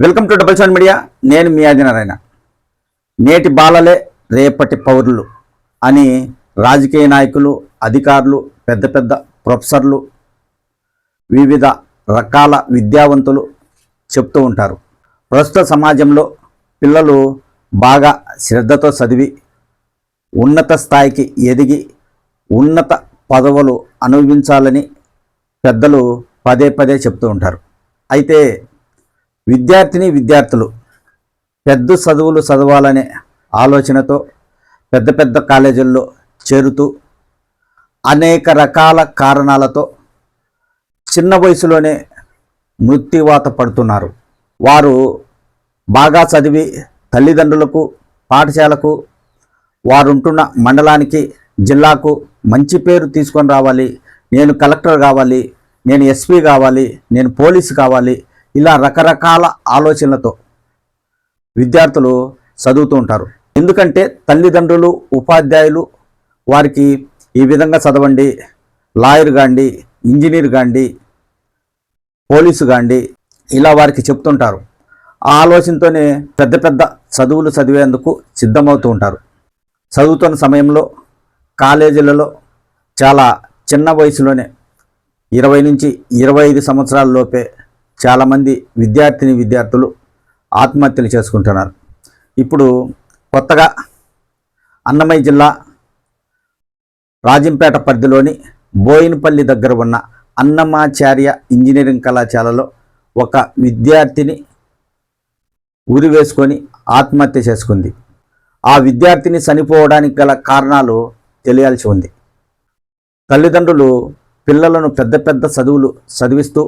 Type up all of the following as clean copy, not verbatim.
Welcome to double seven media. నేను మీ ఆదినారాయణ. నేటి బాలలే రేపటి పౌరులు అని రాజకీయ నాయకులు, అధికారులు, పెద్ద పెద్ద ప్రొఫెసర్లు, వివిధ రకాల విద్యావంతులు చెప్తూ ఉంటారు. ప్రస్తుత సమాజంలో పిల్లలు బాగా శ్రద్ధతో చదివి ఉన్నత స్థాయికి ఎదిగి ఉన్నత పదవులు అనుభవించాలని పెద్దలు పదే పదే చెప్తూ ఉంటారు. అయితే విద్యార్థులు పెద్ద చదువులు చదవాలనే ఆలోచనతో పెద్ద పెద్ద కాలేజీల్లో చేరుతూ అనేక రకాల కారణాలతో చిన్న వయసులోనే మృత్యువాత పడుతున్నారు. వారు బాగా చదివి తల్లిదండ్రులకు, పాఠశాలకు, వారుంటున్న మండలానికి, జిల్లాకు మంచి పేరు తీసుకొని రావాలి, నేను కలెక్టర్ కావాలి, నేను ఎస్పీ కావాలి, నేను పోలీసు కావాలి, ఇలా రకరకాల ఆలోచనలతో విద్యార్థులు చదువుతూ ఉంటారు. ఎందుకంటే తల్లిదండ్రులు, ఉపాధ్యాయులు వారికి ఈ విధంగా చదవండి, లాయర్ కాండి, ఇంజనీర్ కాండి, పోలీసు కాండి, ఇలా వారికి చెప్తుంటారు. ఆ ఆలోచనతోనే పెద్ద పెద్ద చదువులు చదివేందుకు సిద్ధమవుతూ ఉంటారు. చదువుతున్న సమయంలో కాలేజీలలో చాలా చిన్న వయసులోనే 20 నుంచి 25 సంవత్సరాల లోపే చాలామంది విద్యార్థులు ఆత్మహత్యలు చేసుకుంటున్నారు. ఇప్పుడు కొత్తగా అన్నమయ్య జిల్లా రాజంపేట పరిధిలోని బోయినపల్లి దగ్గర ఉన్న అన్నమాచార్య ఇంజనీరింగ్ కళాశాలలో ఒక విద్యార్థిని ఉరి వేసుకొని ఆత్మహత్య చేసుకుంది. ఆ విద్యార్థిని చనిపోవడానికి గల కారణాలు తెలియాల్సి ఉంది. తల్లిదండ్రులు పిల్లలను పెద్ద పెద్ద చదువులు చదివిస్తూ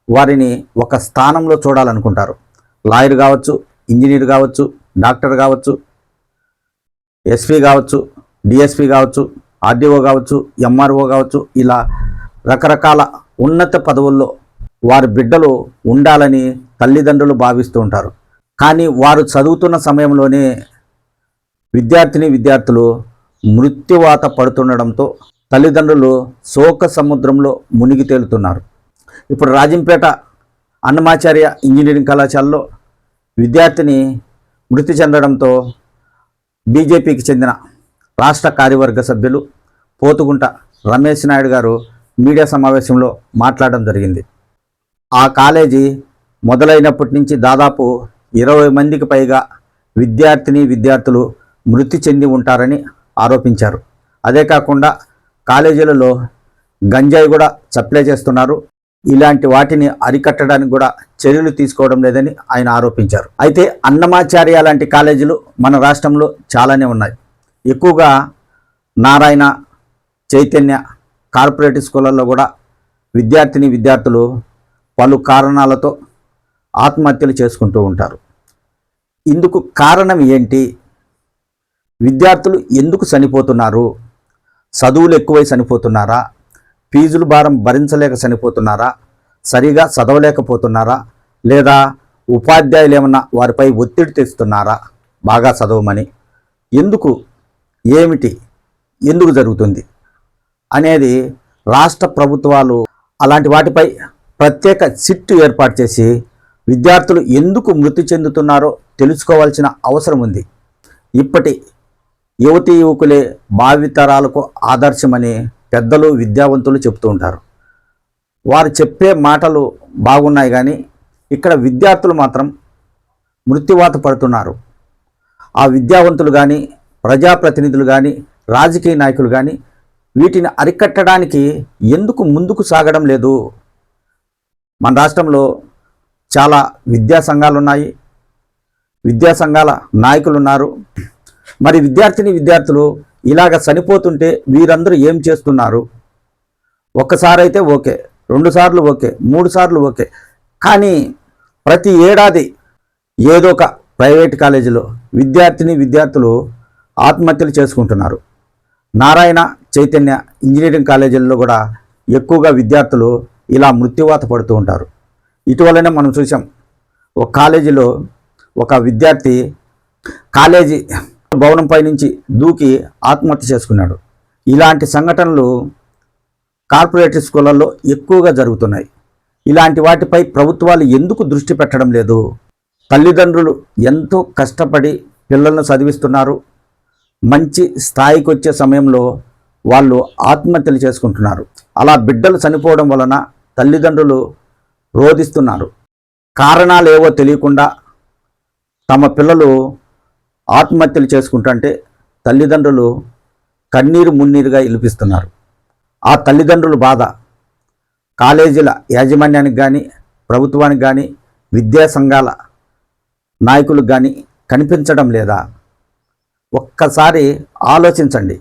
వారిని ఒక స్థానంలో చూడాలనుకుంటారు. లాయర్ కావచ్చు, ఇంజనీర్ కావచ్చు, డాక్టర్ కావచ్చు, ఎస్పీ కావచ్చు, డిఎస్పీ కావచ్చు, ఆర్డీఓ కావచ్చు, ఎంఆర్ఓ కావచ్చు, ఇలా రకరకాల ఉన్నత పదవుల్లో వారి బిడ్డలు ఉండాలని తల్లిదండ్రులు భావిస్తూ ఉంటారు. కానీ వారు చదువుతున్న సమయంలోనే విద్యార్థులు మృత్యువాత పడుతుండడంతో తల్లిదండ్రులు శోక సముద్రంలో మునిగి తేలుతున్నారు. ఇప్పుడు రాజంపేట అన్నమాచార్య ఇంజనీరింగ్ కళాశాలలో విద్యార్థిని మృతి చెందడంతో బీజేపీకి చెందిన రాష్ట్ర కార్యవర్గ సభ్యులు పోతుగుంట రమేష్ నాయుడు గారు మీడియా సమావేశంలో మాట్లాడడం జరిగింది. ఆ కాలేజీ మొదలైనప్పటి నుంచి దాదాపు 20 మందికి పైగా విద్యార్థులు మృతి చెంది ఉంటారని ఆరోపించారు. అదే కాకుండా కాలేజీలలో గంజాయి కూడా సప్లై చేస్తున్నారు. ఇలాంటి వాటిని అరికట్టడానికి కూడా చర్యలు తీసుకోవడం లేదని ఆయన ఆరోపించారు. అయితే అన్నమాచార్య లాంటి కాలేజీలు మన రాష్ట్రంలో చాలానే ఉన్నాయి. ఎక్కువగా నారాయణ, చైతన్య కార్పొరేట్ స్కూళ్ళల్లో కూడా విద్యార్థులు పలు కారణాలతో ఆత్మహత్యలు చేసుకుంటూ ఉంటారు. ఇందుకు కారణం ఏంటి? విద్యార్థులు ఎందుకు చనిపోతున్నారు? చదువులు ఎక్కువై చనిపోతున్నారా? ఫీజులు భారం భరించలేక చనిపోతున్నారా? సరిగా చదవలేకపోతున్నారా? లేదా ఉపాధ్యాయులు ఏమన్నా వారిపై ఒత్తిడి తెస్తున్నారా బాగా చదవమని? ఎందుకు జరుగుతుంది అనేది రాష్ట్ర ప్రభుత్వాలు అలాంటి వాటిపై ప్రత్యేక సిట్టు ఏర్పాటు చేసి విద్యార్థులు ఎందుకు మృతి చెందుతున్నారో తెలుసుకోవాల్సిన అవసరం ఉంది. ఇప్పటి యువకులే భావితరాలకు ఆదర్శమని పెద్దలు, విద్యావంతులు చెప్తూ ఉంటారు. వారు చెప్పే మాటలు బాగున్నాయి, కానీ ఇక్కడ విద్యార్థులు మాత్రం మృత్యువాత పడుతున్నారు. ఆ విద్యావంతులు కానీ, ప్రజాప్రతినిధులు కానీ, రాజకీయ నాయకులు కానీ వీటిని అరికట్టడానికి ఎందుకు ముందుకు సాగడం లేదు? మన రాష్ట్రంలో చాలా విద్యా సంఘాలు ఉన్నాయి, విద్యా సంఘాల నాయకులు ఉన్నారు. మరి విద్యార్థులు ఇలాగ చనిపోతుంటే వీరందరూ ఏం చేస్తున్నారు? ఒక్కసారి అయితే ఓకే, 2 సార్లు ఓకే, 3 సార్లు ఓకే, కానీ ప్రతి ఏడాది ఏదో ఒక ప్రైవేట్ కాలేజీలో విద్యార్థులు ఆత్మహత్యలు చేసుకుంటున్నారు. నారాయణ, చైతన్య ఇంజనీరింగ్ కాలేజీల్లో కూడా ఎక్కువగా విద్యార్థులు ఇలా మృత్యువాత పడుతూ ఉంటారు. ఇటీవలనే మనం చూసాం, ఒక కాలేజీలో ఒక విద్యార్థి కాలేజీ భవనంపై నుంచి దూకి ఆత్మహత్య చేసుకున్నాడు. ఇలాంటి సంఘటనలు కార్పొరేట్ స్కూళ్ళల్లో ఎక్కువగా జరుగుతున్నాయి. ఇలాంటి వాటిపై ప్రభుత్వాలు ఎందుకు దృష్టి పెట్టడం లేదు? తల్లిదండ్రులు ఎంతో కష్టపడి పిల్లలను చదివిస్తున్నారు. మంచి స్థాయికి వచ్చే సమయంలో వాళ్ళు ఆత్మహత్యలు చేసుకుంటున్నారు. అలా బిడ్డలు చనిపోవడం వలన తల్లిదండ్రులు రోధిస్తున్నారు. కారణాలు ఏవో తెలియకుండా తమ పిల్లలు ఆత్మహత్యలు చేసుకుంటుంటే తల్లిదండ్రులు కన్నీరు మున్నీరుగా విలిపిస్తున్నారు. ఆ తల్లిదండ్రుల బాధ కాలేజీల యాజమాన్యానికి కానీ, ప్రభుత్వానికి కానీ, విద్యా సంఘాల నాయకులకు కానీ కనిపించడం లేదా? ఒక్కసారి ఆలోచించండి.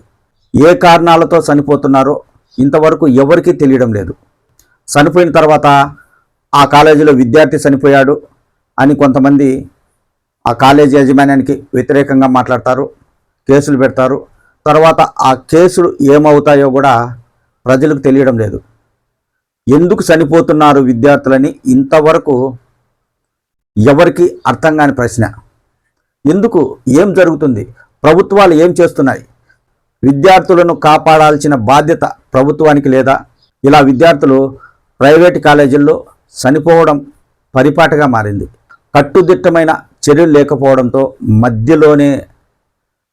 ఏ కారణాలతో చనిపోతున్నారో ఇంతవరకు ఎవరికీ తెలియడం లేదు. చనిపోయిన తర్వాత ఆ కాలేజీలో విద్యార్థి చనిపోయాడు అని కొంతమంది ఆ కాలేజీ యాజమాన్యానికి వ్యతిరేకంగా మాట్లాడతారు, కేసులు పెడతారు. తర్వాత ఆ కేసులు ఏమవుతాయో కూడా ప్రజలకు తెలియడం లేదు. ఎందుకు చనిపోతున్నారు విద్యార్థులని ఇంతవరకు ఎవరికి అర్థం కాని ప్రశ్న. ఎందుకు? ఏం జరుగుతుంది? ప్రభుత్వాలు ఏం చేస్తున్నాయి? విద్యార్థులను కాపాడాల్సిన బాధ్యత ప్రభుత్వానికి లేదా? ఇలా విద్యార్థులు ప్రైవేట్ కాలేజీల్లో చనిపోవడం పరిపాటిగా మారింది. కట్టుదిట్టమైన చర్యలు లేకపోవడంతో మధ్యలోనే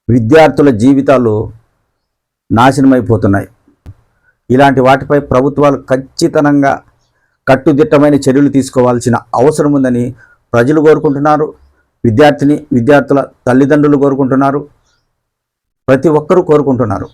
విద్యార్థుల జీవితాలు నాశనమైపోతున్నాయి. ఇలాంటి వాటిపై ప్రభుత్వాలు ఖచ్చితంగా కట్టుదిట్టమైన చర్యలు తీసుకోవాల్సిన అవసరం ఉందని ప్రజలు కోరుకుంటున్నారు. విద్యార్థుల తల్లిదండ్రులు కోరుకుంటున్నారు. ప్రతి ఒక్కరూ కోరుకుంటున్నారు.